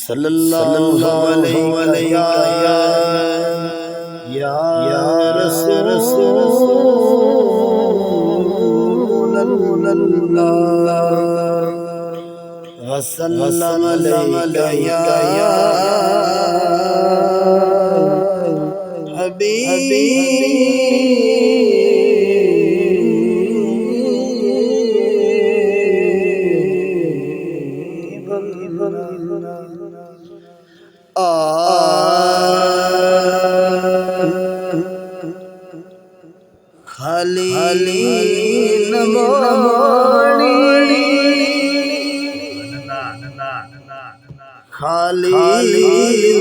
सल्लल्लाहु अलैहि या रसूलल्लाह वसल्लम अलैका या खाली नमोड़ी खाली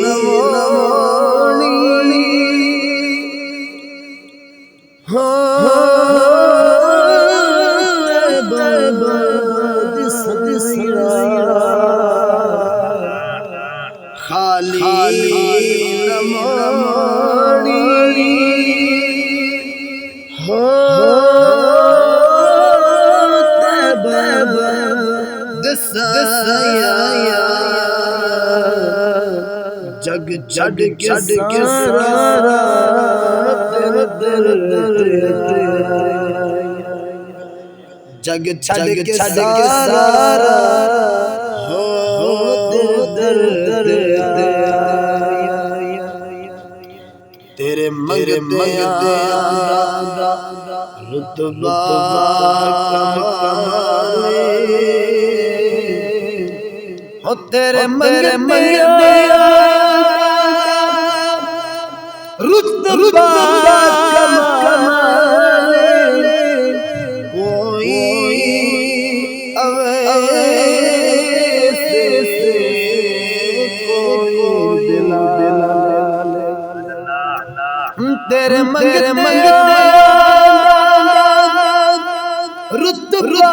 नमोड़ी हो खाली नमोड़ी हो जग जग के सारा जग छड़ के सारा हो तेरे मंगते रुतबा हो तेरे मंगते रुतबा कोई अवैसे कोई दिला तेरे मंगते रुतबा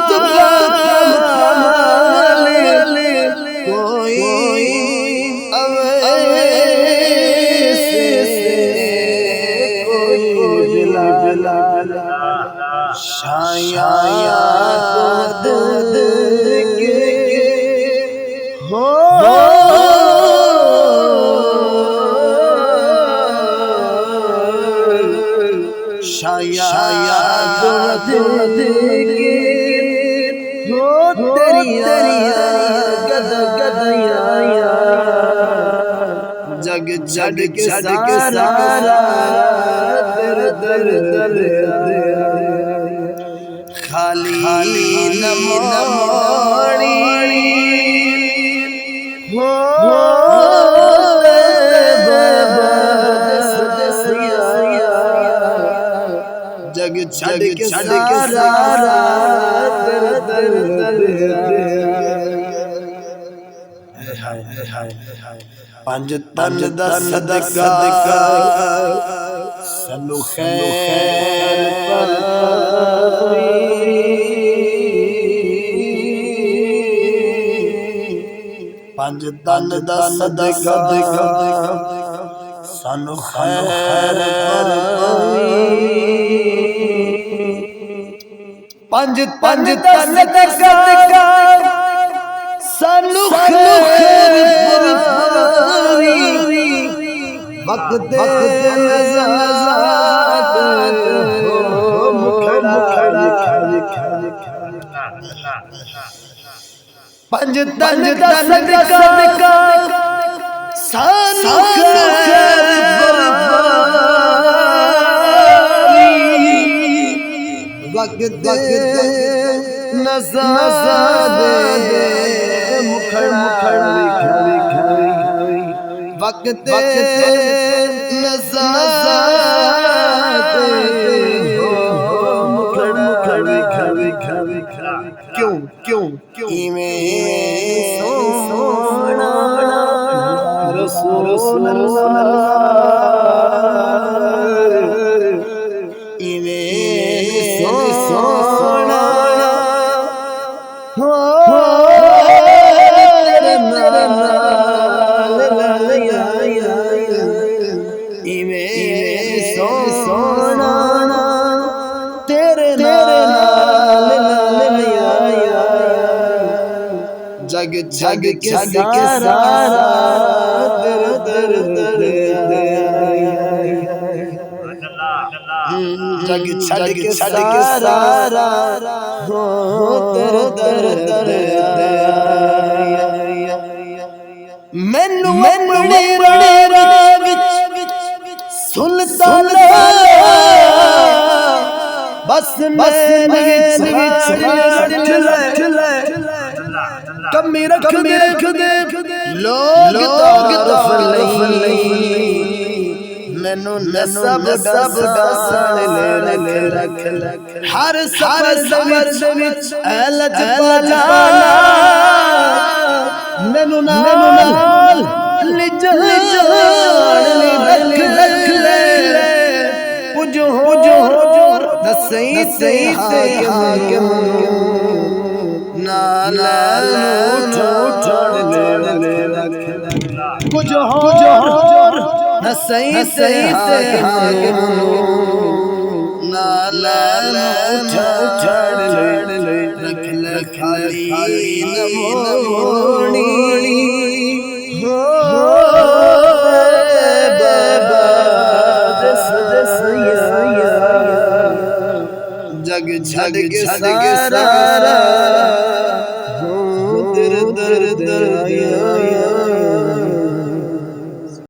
कोई अवैसे कोई दिला शायद के हो शायद के हो तेरी गद गदया जग जग के सारा दर खाली नमोड़ी हो जग जग के सारा दर पंज तन दा सदका सानू खैर पर पंज तन दा सदका सानू खैर पर पंज पंज तन सदका सानू खैर पर वक्त नज़ात हो मुखड़ा पंज तन सदका सानू खैर पर वक्त नज़ात मुखड़ा वक्त नज़ात हो मुखड़ा क्यों क्यों क्यों इमें सोना रसूलल्लाह इमें सोना हो सोना तेरे जग जग के सारा जग छड़ के सारा हो तेरे दर दर आया मैनू अपने राह विच सुल्तान बस मैंने विच रख ले कमी रख दे लोग तारीफ लई मैनू नसब डासन ले रख हर सफर विच लज पाला मैनू नाल लिजान रख ले पुजो सही से हाकिम नाला छोड़ ले रख कुछ हो न सही से हाकिम नाला छोड़ ले रख खाली नमोनी हो बाबा जग छड़ के सारा हो दर दर आया